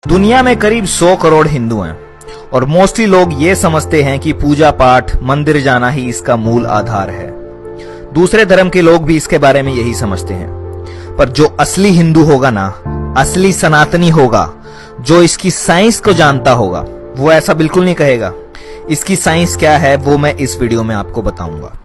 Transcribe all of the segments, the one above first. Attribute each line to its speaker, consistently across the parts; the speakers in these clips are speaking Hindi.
Speaker 1: दुनिया में करीब 100 करोड़ हिंदू हैं और मोस्टली लोग ये समझते हैं कि पूजा पाठ मंदिर जाना ही इसका मूल आधार है। दूसरे धर्म के लोग भी इसके बारे में यही समझते हैं, पर जो असली हिंदू होगा ना, असली सनातनी होगा, जो इसकी साइंस को जानता होगा, वो ऐसा बिल्कुल नहीं कहेगा। इसकी साइंस क्या है वो मैं इस वीडियो में आपको बताऊंगा।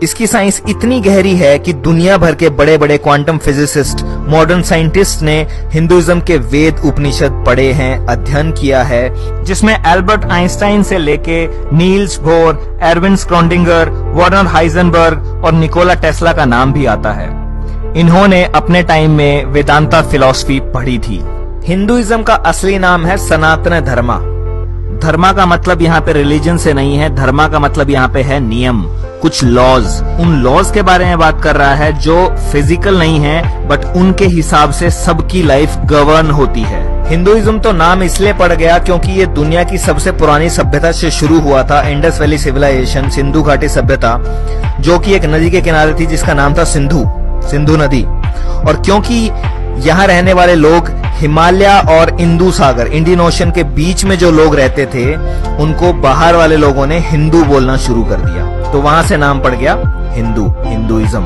Speaker 1: इसकी साइंस इतनी गहरी है कि दुनिया भर के बड़े बड़े क्वांटम फिजिसिस्ट, मॉडर्न साइंटिस्ट ने हिंदुइज्म के वेद उपनिषद पढ़े हैं, अध्ययन किया है, जिसमें एल्बर्ट आइंस्टाइन से लेके Niels Bohr, Erwin Schrödinger, Werner Heisenberg और निकोला टेस्ला का नाम भी आता है। इन्होंने अपने टाइम में वेदांता फिलॉसफी पढ़ी थी। हिंदुइज्म का असली नाम है सनातन धर्मा। धर्मा का मतलब यहाँ पे रिलीजन से नहीं है, धर्मा का मतलब यहाँ पे है नियम, कुछ लॉज। उन लॉज के बारे में बात कर रहा है जो फिजिकल नहीं है, बट उनके हिसाब से सबकी लाइफ गवर्न होती है। हिंदुइज्म तो नाम इसलिए पड़ गया क्योंकि ये दुनिया की सबसे पुरानी सभ्यता से शुरू हुआ था। इंडस वैली सिविलाइजेशन, सिंधु घाटी सभ्यता, जो कि एक नदी के किनारे थी जिसका नाम था सिंधु नदी। और क्योंकि यहाँ रहने वाले लोग हिमालय और इंदु सागर, इंडियन ओशन के बीच में जो लोग रहते थे, उनको बाहर वाले लोगों ने हिंदू बोलना शुरू कर दिया, तो वहां से नाम पड़ गया हिंदुइज्म।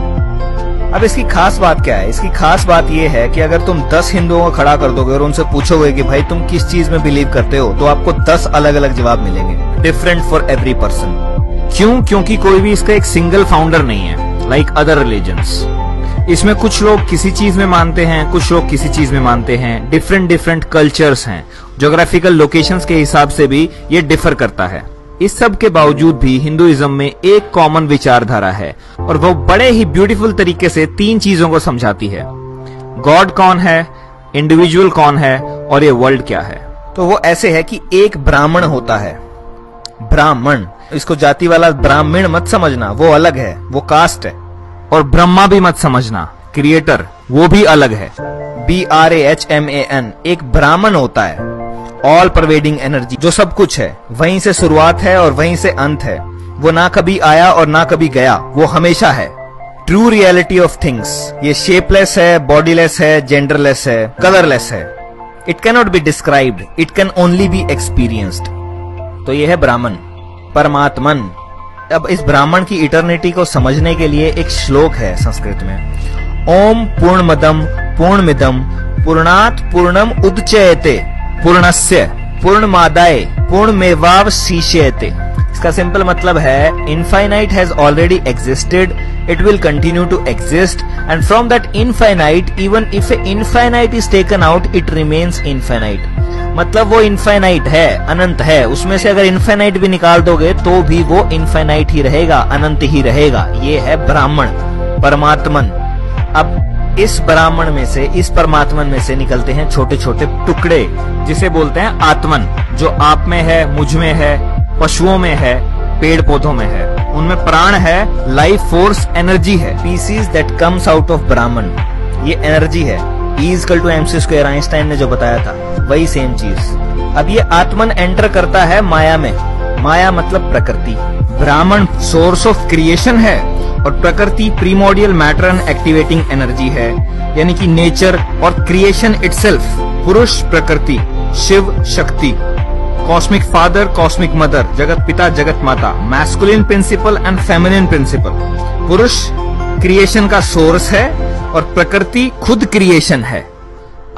Speaker 1: अब इसकी खास बात क्या है? इसकी खास बात यह है कि अगर तुम 10 हिंदुओं को खड़ा कर दोगे और उनसे पूछोगे कि भाई तुम किस चीज में बिलीव करते हो, तो आपको 10 अलग अलग जवाब मिलेंगे, डिफरेंट फॉर एवरी पर्सन। क्यों? क्योंकि कोई भी इसका एक सिंगल फाउंडर नहीं है, लाइक अदर रिलीजन्स। इसमें कुछ लोग किसी चीज में मानते हैं, कुछ लोग किसी चीज में मानते हैं, डिफरेंट कल्चर्स हैं, ज्योग्राफिकल लोकेशंस के हिसाब से भी ये डिफर करता है। इस सब के बावजूद भी हिंदुइज्म में एक कॉमन विचारधारा है और वो बड़े ही ब्यूटीफुल तरीके से 3 चीजों को समझाती है। गॉड कौन है, इंडिविजुअल कौन है और ये वर्ल्ड क्या है। तो वो ऐसे है कि एक ब्राह्मण होता है, ब्राह्मण, इसको जाति वाला ब्राह्मण मत समझना, वो अलग है, वो कास्ट है। और ब्रह्मा भी मत समझना, क्रिएटर, वो भी अलग है, BRAHMAN। एक ब्राह्मण होता है ऑल परवेडिंग एनर्जी, जो सब कुछ है, वहीं से शुरुआत है और वहीं से अंत है। वो ना कभी आया और ना कभी गया, वो हमेशा है। True reality of things. ये शेपलेस है, बॉडीलेस है, जेंडरलेस है, कलरलेस है। It can not be described, it can only be experienced. तो ये है ब्राह्मण, परमात्मन। अब इस ब्राह्मण की इटर्निटी को समझने के लिए एक श्लोक है संस्कृत में। ओम पूर्णमदम पूर्णमिदम पूर्णात् पूर्णम उदच्यते पूर्णस्य पूर्णमादाय पूर्णमेवावशिष्यते। इसका सिंपल मतलब है infinite has already existed, it will continue to exist, and from that infinite even if a infinite is taken out it remains infinite. मतलब वो इनफाइनाइट है, अनंत है, उसमें से अगर इनफाइनाइट भी निकाल दोगे तो भी वो इनफाइनाइट ही रहेगा, अनंत ही रहेगा। ये है ब्राह्मण, परमात्मन। अब इस ब्राह्मण में से, इस परमात्मन में से निकलते हैं छोटे छोटे टुकड़े, जिसे बोलते हैं आत्मन, जो आप में है, मुझ में है, पशुओं में है, पेड़ पौधों में है। उनमें प्राण है, लाइफ फोर्स, एनर्जी है। Pieces that comes out of Brahman, ये एनर्जी है। E=mc², आइंस्टाइन ने जो बताया था, वही सेम चीज। अब ये आत्मन एंटर करता है माया में। माया मतलब प्रकृति। ब्राह्मण सोर्स ऑफ क्रिएशन है और प्रकृति primordial matter and activating energy है, यानी कि नेचर और क्रिएशन इटसेल्फ। पुरुष प्रकृति, Shiv Shakti, cosmic father, cosmic mother, जगत पिता, जगत माता, masculine principle and feminine principle. पुरुष क्रिएशन का सोर्स है और प्रकृति खुद क्रिएशन है।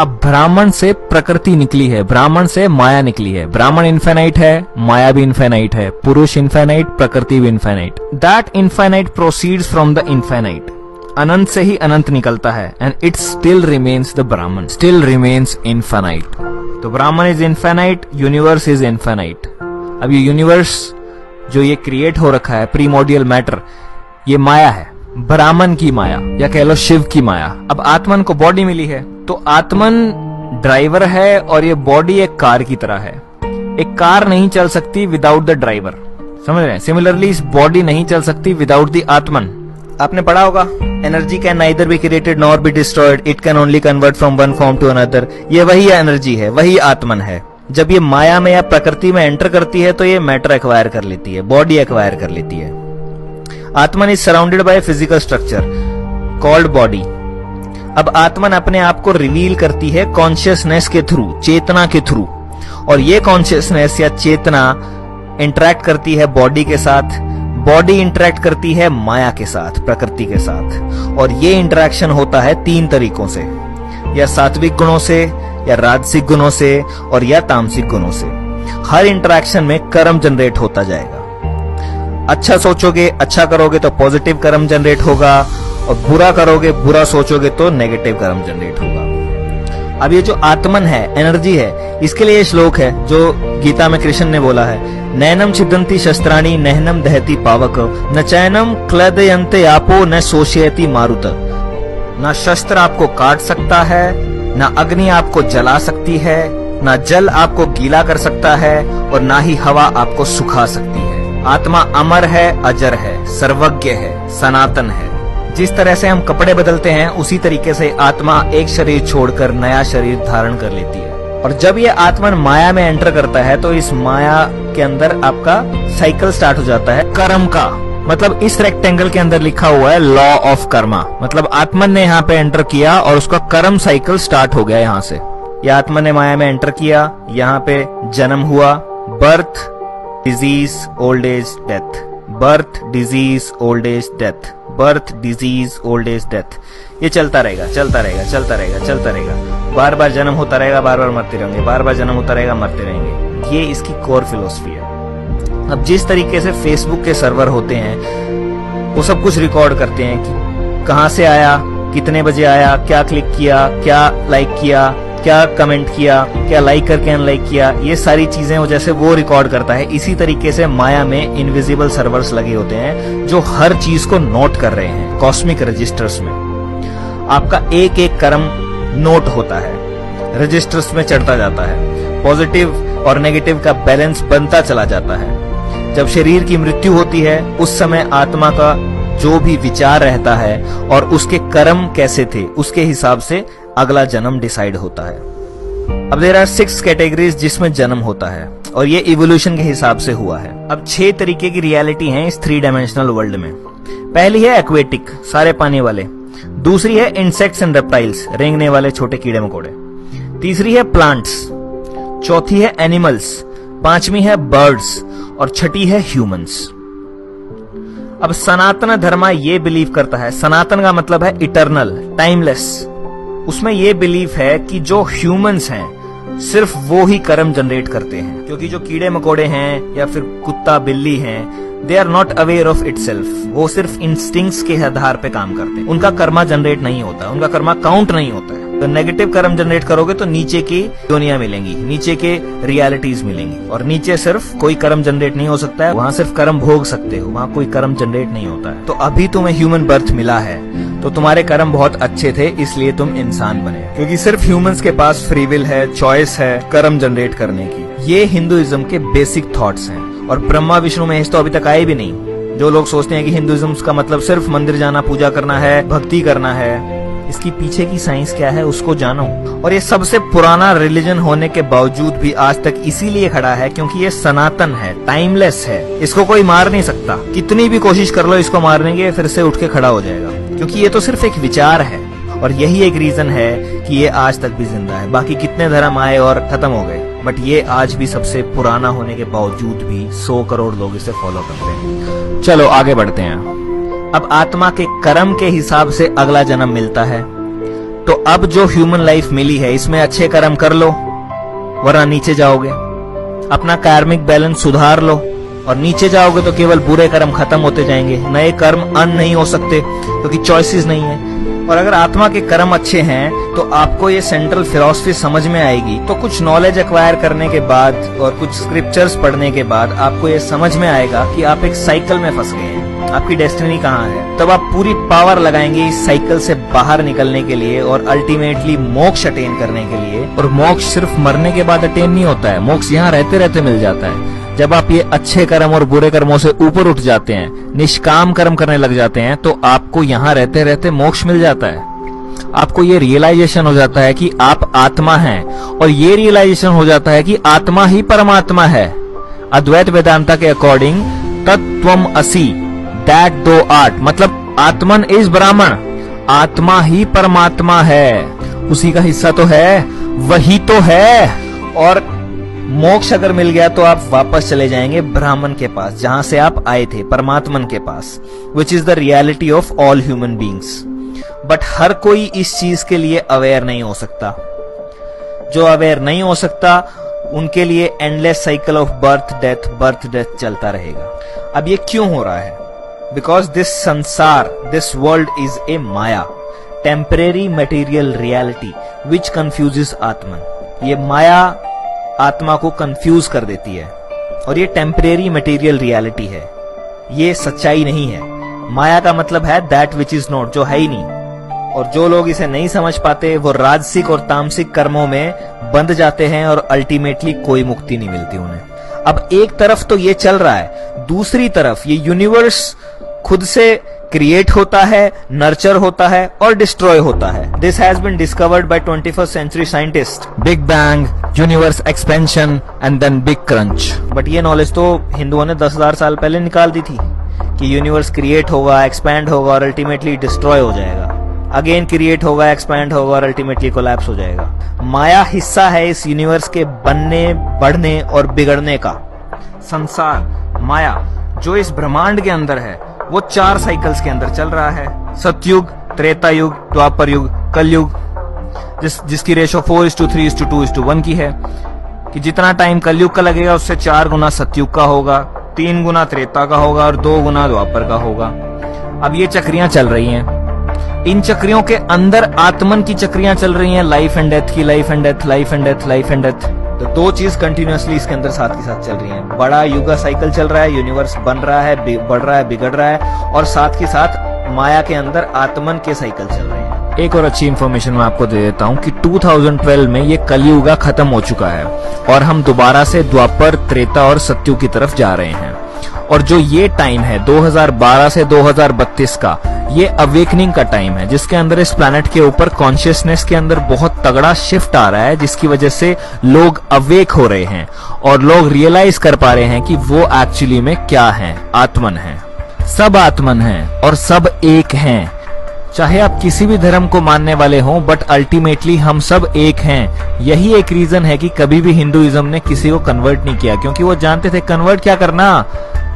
Speaker 1: अब ब्राह्मण से प्रकृति निकली है, ब्राह्मण से माया निकली है। ब्राह्मण इनफाइनाइट है, माया भी इनफाइनाइट है, पुरुष इनफाइनाइट, प्रकृति भी infinite. That infinite proceeds from the infinite. अनंत से ही अनंत निकलता है, and it still remains the Brahman, still remains infinite. तो Brahman is infinite, universe is infinite. अब ये यूनिवर्स जो ये क्रिएट हो रखा है, प्रीमोडियल मैटर, ये माया है, ब्राह्मण की माया, या कह लो शिव की माया। अब आत्मन को बॉडी मिली है, तो आत्मन ड्राइवर है और ये बॉडी एक कार की तरह है। एक कार नहीं चल सकती विदाउट द ड्राइवर, समझ रहे हैं? सिमिलरली इस बॉडी नहीं चल सकती विदाउट द आत्मन। आपने पढ़ा होगा, energy can neither be created nor be destroyed, it can only convert from one form to another. ये वही एनर्जी है, वही आत्मन है। जब ये माया में या प्रकृति में एंटर करती है तो ये मैटर एक्वायर कर लेती है, बॉडी एक्वायर कर लेती है। Atman is surrounded by a physical structure called body. अब आत्मन अपने आप को रिवील करती है कॉन्शियसनेस के थ्रू, चेतना के थ्रू, और ये कॉन्शियसनेस या चेतना इंटरेक्ट करती है बॉडी के साथ, बॉडी इंटरेक्ट करती है माया के साथ, प्रकृति के साथ। और ये इंटरेक्शन होता है 3 तरीकों से, या सात्विक गुणों से, या राजसिक गुणों से, और या तामसिक गुणों से। हर इंटरेक्शन में कर्म जनरेट होता जाएगा। अच्छा सोचोगे, अच्छा करोगे तो पॉजिटिव कर्म जनरेट होगा, और बुरा करोगे, बुरा सोचोगे तो नेगेटिव कर्म जनरेट होगा। अब ये जो आत्मन है, एनर्जी है, इसके लिए श्लोक है जो गीता में कृष्ण ने बोला है, नैनम छिदंती शस्त्राणि नहनम दहती पावक न चैनम क्लदयन्ते आपो न शोषयति मारुत। ना शस्त्र आपको काट सकता है, ना अग्नि आपको जला सकती है, ना जल आपको गीला कर सकता है, और ना ही हवा आपको सुखा सकती है। आत्मा अमर है, अजर है, सर्वज्ञ है, सनातन है। जिस तरह से हम कपड़े बदलते हैं, उसी तरीके से आत्मा एक शरीर छोड़कर नया शरीर धारण कर लेती है। और जब ये आत्मन माया में एंटर करता है तो इस माया के अंदर आपका साइकिल स्टार्ट हो जाता है कर्म का। मतलब इस रेक्टेंगल के अंदर लिखा हुआ है लॉ ऑफ कर्मा। मतलब आत्मन ने यहाँ पे एंटर किया और उसका कर्म साइकिल स्टार्ट हो गया। यहाँ से यह आत्मन ने माया में एंटर किया, यहाँ पे जन्म हुआ, birth, disease, old age, death, birth, disease, old age, death, birth, disease, old age, death. ये चलता रहेगा, चलता रहेगा, चलता रहेगा, चलता रहेगा। बार बार जन्म होता रहेगा, बार बार मरते रहेंगे, बार बार जन्म होता रहेगा, मरते रहेंगे। ये इसकी कोर फिलोसफी है। अब जिस तरीके से फेसबुक के सर्वर होते हैं, वो सब कुछ रिकॉर्ड करते हैं कि कहां से आया, कितने बजे आया, क्या क्लिक किया, क्या लाइक किया, क्या कमेंट किया, क्या लाइक करके अनलाइक किया, ये सारी चीजें वो जैसे वो रिकॉर्ड करता है। इसी तरीके से माया में इनविजिबल सर्वर्स लगे होते हैं जो हर चीज को नोट कर रहे हैं कॉस्मिक रजिस्टर्स में। आपका एक एक कर्म नोट होता है, रजिस्टर्स में चढ़ता जाता है, पॉजिटिव और नेगेटिव का बैलेंस बनता चला जाता है। जब शरीर की मृत्यु होती है, उस समय आत्मा का जो भी विचार रहता है और उसके कर्म कैसे थे, उसके हिसाब से अगला जन्म डिसाइड होता है। अब देयर आर 6 कैटेगरीज जिसमें जन्म होता है, और ये इवोल्यूशन के हिसाब से हुआ है। अब 6 तरीके की रियलिटी है इस 3 डायमेंशनल वर्ल्ड में। पहली है एक्वेटिक, सारे पानी वाले। दूसरी है इंसेक्ट्स एंड रेप्टाइल्स, रेंगने वाले छोटे कीड़े मकोड़े। तीसरी है प्लांट्स। चौथी है एनिमल्स। पांचवी है बर्ड्स, और छठी है ह्यूमंस। अब सनातन धर्म ये बिलीव करता है, सनातन का मतलब है इटर्नल, टाइमलेस। उसमें ये बिलीफ है कि जो ह्यूमंस हैं सिर्फ वो ही कर्म जनरेट करते हैं, क्योंकि जो कीड़े मकोड़े हैं या फिर कुत्ता बिल्ली हैं, they are not aware of itself. वो सिर्फ इंस्टिंक्ट्स के आधार पे काम करते हैं, उनका कर्मा जनरेट नहीं होता, उनका कर्मा काउंट नहीं होता है। तो नेगेटिव कर्म जनरेट करोगे तो नीचे की दुनिया मिलेंगी, नीचे के रियलिटीज मिलेंगी, और नीचे सिर्फ कोई कर्म जनरेट नहीं हो सकता है, वहां सिर्फ कर्म भोग सकते हो, वहां कोई कर्म जनरेट नहीं होता है। तो अभी तुम्हें ह्यूमन बर्थ मिला है तो तुम्हारे कर्म बहुत अच्छे थे, इसलिए तुम इंसान बने, क्योंकि सिर्फ ह्यूमंस के पास फ्री विल है, चॉइस है कर्म जनरेट करने की। ये हिंदुइज्म के बेसिक थॉट्स हैं, और ब्रह्मा विष्णु महेश तो अभी तक आए भी नहीं। जो लोग सोचते हैं कि हिंदुइज्म का मतलब सिर्फ मंदिर जाना, पूजा करना है, भक्ति करना है, इसकी पीछे की साइंस क्या है उसको जानो। और ये सबसे पुराना रिलीजन होने के बावजूद भी आज तक इसीलिए खड़ा है क्योंकि ये सनातन है, टाइमलेस है, इसको कोई मार नहीं सकता। कितनी भी कोशिश कर लो इसको मारने की, फिर से उठ के खड़ा हो जाएगा, क्योंकि ये तो सिर्फ एक विचार है। और यही एक रीजन है कि ये आज तक भी जिंदा है। बाकी कितने धर्म आए और खत्म हो गए, बट ये आज भी सबसे पुराना होने के बावजूद भी 100 करोड़ लोग इसे फॉलो करते हैं। चलो आगे बढ़ते हैं। अब आत्मा के कर्म के हिसाब से अगला जन्म मिलता है। तो अब जो ह्यूमन लाइफ मिली है, इसमें अच्छे कर्म कर लो, वरना नीचे जाओगे। अपना कार्मिक बैलेंस सुधार लो, और नीचे जाओगे तो केवल बुरे कर्म खत्म होते जाएंगे, नए कर्म अन नहीं हो सकते क्योंकि चॉइसेस नहीं है। और अगर आत्मा के कर्म अच्छे हैं तो आपको ये सेंट्रल फिलॉसफी समझ में आएगी। तो कुछ नॉलेज एक्वायर करने के बाद और कुछ स्क्रिप्चर्स पढ़ने के बाद आपको ये समझ में आएगा कि आप एक साइकिल में फंस गए हैं, आपकी डेस्टिनी कहाँ है। तब आप पूरी पावर लगाएंगे इस साइकिल से बाहर निकलने के लिए और अल्टीमेटली मोक्ष अटेन करने के लिए। और मोक्ष सिर्फ मरने के बाद अटेन नहीं होता है, मोक्ष यहाँ रहते रहते मिल जाता है। जब आप ये अच्छे कर्म और बुरे कर्मों से ऊपर उठ जाते हैं, निष्काम कर्म करने लग जाते हैं, तो आपको यहाँ रहते रहते मोक्ष मिल जाता है। आपको ये रियलाइजेशन हो जाता है कि आप आत्मा हैं, और ये रियलाइजेशन हो जाता है कि आत्मा ही परमात्मा है। अद्वैत वेदांता के अकॉर्डिंग तत्त्वम असि, दैट दो आर्ट, मतलब आत्मन इज ब्राह्मण, आत्मा ही परमात्मा है, उसी का हिस्सा तो है, वही तो है। और मोक्ष अगर मिल गया तो आप वापस चले जाएंगे ब्राह्मण के पास, जहां से आप आए थे, परमात्मन के पास, which is the reality of all human beings. But हर कोई इस चीज के लिए अवेयर नहीं हो सकता। जो अवेयर नहीं हो सकता उनके लिए endless cycle of birth death चलता रहेगा। अब ये क्यों हो रहा है? बिकॉज दिस संसार, this world is a Maya, temporary material reality which confuses आत्मन। ये माया आत्मा को कंफ्यूज कर देती है और ये टेम्परेरी मटेरियल रियलिटी है, ये सच्चाई नहीं है। माया का मतलब है दैट विच इज नॉट, जो है ही नहीं। और जो लोग इसे नहीं समझ पाते वो राजसिक और तामसिक कर्मों में बंध जाते हैं और अल्टीमेटली कोई मुक्ति नहीं मिलती उन्हें। अब एक तरफ तो ये चल रहा है, दूसरी तरफ ये यूनिवर्स खुद से क्रिएट होता है, नर्चर होता है और डिस्ट्रॉय होता है। This has been discovered by 21st century scientist. Big bang, universe expansion and then big crunch. But ये नॉलेज तो हिंदुओं ने 10,000 साल पहले निकाल दी थी कि यूनिवर्स क्रिएट होगा, एक्सपैंड होगा और अल्टीमेटली डिस्ट्रॉय हो जाएगा, अगेन क्रिएट होगा, एक्सपैंड होगा और अल्टीमेटली कोलैप्स हो जाएगा। माया हिस्सा है इस यूनिवर्स के बनने, बढ़ने और बिगड़ने का। संसार, माया, जो इस ब्रह्मांड के अंदर है वो 4 साइकिल्स के अंदर चल रहा है। सतयुग, त्रेता युग, द्वापर युग, कलयुग, जिसकी रेशो 4:3:2:1 की है, कि जितना टाइम कलयुग का लगेगा उससे 4 गुना सतयुग का होगा, 3 गुना त्रेता का होगा और 2 गुना द्वापर का होगा। अब ये चक्रियां चल रही हैं, इन चक्रियों के अंदर आत्मन की चक्रियां चल रही हैं, लाइफ एंड डेथ की, life and death, life and death, life and death. तो 2 चीज कंटिन्यूअसली इसके अंदर साथ के साथ चल रही हैं। बड़ा युगा साइकिल चल रहा है, यूनिवर्स बन रहा है, बढ़ रहा है, बिगड़ रहा है, और साथ के साथ माया के अंदर आत्मन के साइकिल चल रहे हैं। एक और अच्छी इंफॉर्मेशन मैं आपको दे देता हूं कि 2012 में ये कलयुगा खत्म हो चुका है और हम दोबारा से द्वापर, त्रेता और सतयुग की तरफ जा रहे हैं। और जो ये टाइम है 2012 से 2032 का, ये अवेकनिंग का टाइम है, जिसके अंदर इस प्लैनेट के ऊपर कॉन्शियसनेस के अंदर बहुत तगड़ा शिफ्ट आ रहा है, जिसकी वजह से लोग अवेक हो रहे हैं और लोग रियलाइज कर पा रहे हैं कि वो एक्चुअली में क्या है, आत्मन है। सब आत्मन है और सब एक हैं। चाहे आप किसी भी धर्म को मानने वाले हों, बट अल्टीमेटली हम सब एक हैं। यही एक रीजन है कि कभी भी हिंदुइज्म ने किसी को कन्वर्ट नहीं किया, क्योंकि वो जानते थे कन्वर्ट क्या करना,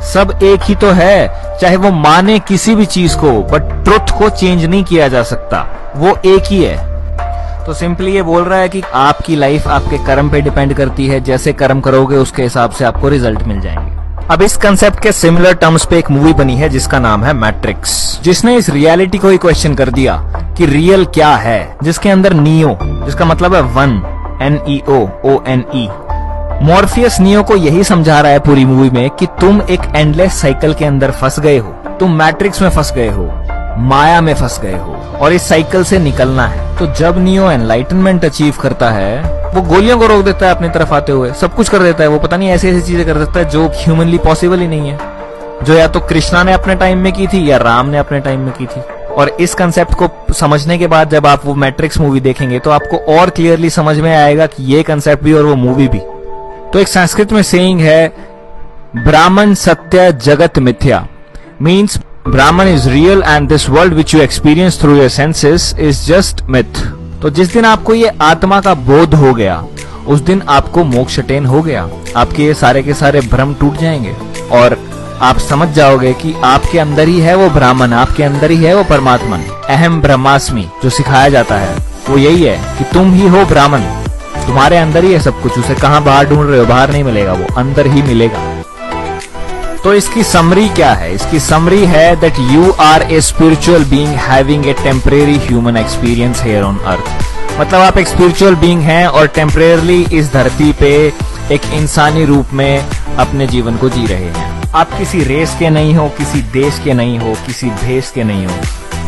Speaker 1: सब एक ही तो है। चाहे वो माने किसी भी चीज को, बट ट्रुथ को चेंज नहीं किया जा सकता, वो एक ही है। तो सिंपली ये बोल रहा है कि आपकी लाइफ आपके कर्म पे डिपेंड करती है, जैसे कर्म करोगे उसके हिसाब से आपको रिजल्ट मिल जाएंगे। अब इस कंसेप्ट के सिमिलर टर्म्स पे एक मूवी बनी है जिसका नाम है मैट्रिक्स, जिसने इस रियलिटी को ही क्वेश्चन कर दिया कि रियल क्या है, जिसके अंदर नियो, जिसका मतलब है वन, NEO, मॉर्फियस नियो को यही समझा रहा है पूरी मूवी में कि तुम एक एंडलेस साइकिल के अंदर फंस गए हो, तुम मैट्रिक्स में फंस गए हो, माया में फंस गए हो और इस साइकिल से निकलना है। तो जब नियो एनलाइटनमेंट अचीव करता है, वो गोलियों को रोक देता है अपनी तरफ आते हुए, सब कुछ कर देता है, वो पता नहीं ऐसी ऐसी चीजें कर सकता है जो ह्यूमनली पॉसिबल ही नहीं है, जो या तो कृष्णा ने अपने टाइम में की थी या राम ने अपने टाइम में की थी। और इस कंसेप्ट को समझने के बाद जब आप वो मैट्रिक्स मूवी देखेंगे तो आपको और क्लियरली समझ में आएगा कि ये कंसेप्ट भी और वो मूवी भी। तो एक संस्कृत में सेइंग है, ब्राह्मण सत्य जगत मिथ्या, means Brahman is real and this world which you experience through your senses is just myth। तो जिस दिन आपको ये आत्मा का बोध हो गया, उस दिन आपको मोक्ष अटेन हो गया, आपके ये सारे के सारे भ्रम टूट जाएंगे और आप समझ जाओगे कि आपके अंदर ही है वो ब्राह्मण, आपके अंदर ही है वो परमात्मा। अहम ब्रह्मास्मि जो सिखाया जाता है वो यही है कि तुम ही हो ब्राह्मण, तुम्हारे अंदर ही है सब कुछ, उसे कहाँ बाहर ढूंढ रहे हो, बाहर नहीं मिलेगा, वो अंदर ही मिलेगा। तो इसकी समरी क्या है? इसकी समरी है that you are a spiritual being having a temporary human experience here on earth. मतलब आप एक स्पिरिचुअल बीइंग हैं और टेम्परेरली इस धरती पे एक इंसानी रूप में अपने जीवन को जी रहे हैं। आप किसी रेस के नहीं हो, किसी देश के नहीं हो, किसी भेष के नहीं हो,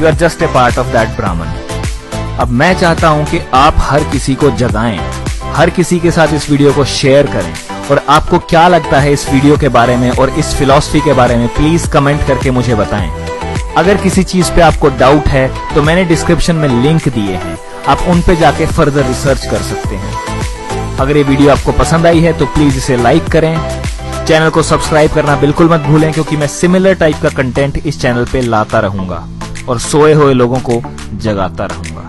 Speaker 1: you are just a part of that Brahman. अब मैं चाहता हूं कि आप हर किसी को जगाएं, हर किसी के साथ इस वीडियो को शेयर करें और आपको क्या लगता है इस वीडियो के बारे में और इस फिलॉसफी के बारे में प्लीज कमेंट करके मुझे बताएं। अगर किसी चीज पे आपको डाउट है तो मैंने डिस्क्रिप्शन में लिंक दिए हैं, आप उन पे जाके फर्दर रिसर्च कर सकते हैं। अगर ये वीडियो आपको पसंद आई है तो प्लीज इसे लाइक करें, चैनल को सब्सक्राइब करना बिल्कुल मत भूलें क्योंकि मैं सिमिलर टाइप का कंटेंट इस चैनल पे लाता रहूंगा। और सोए हुए लोगों को जगाता रहूंगा।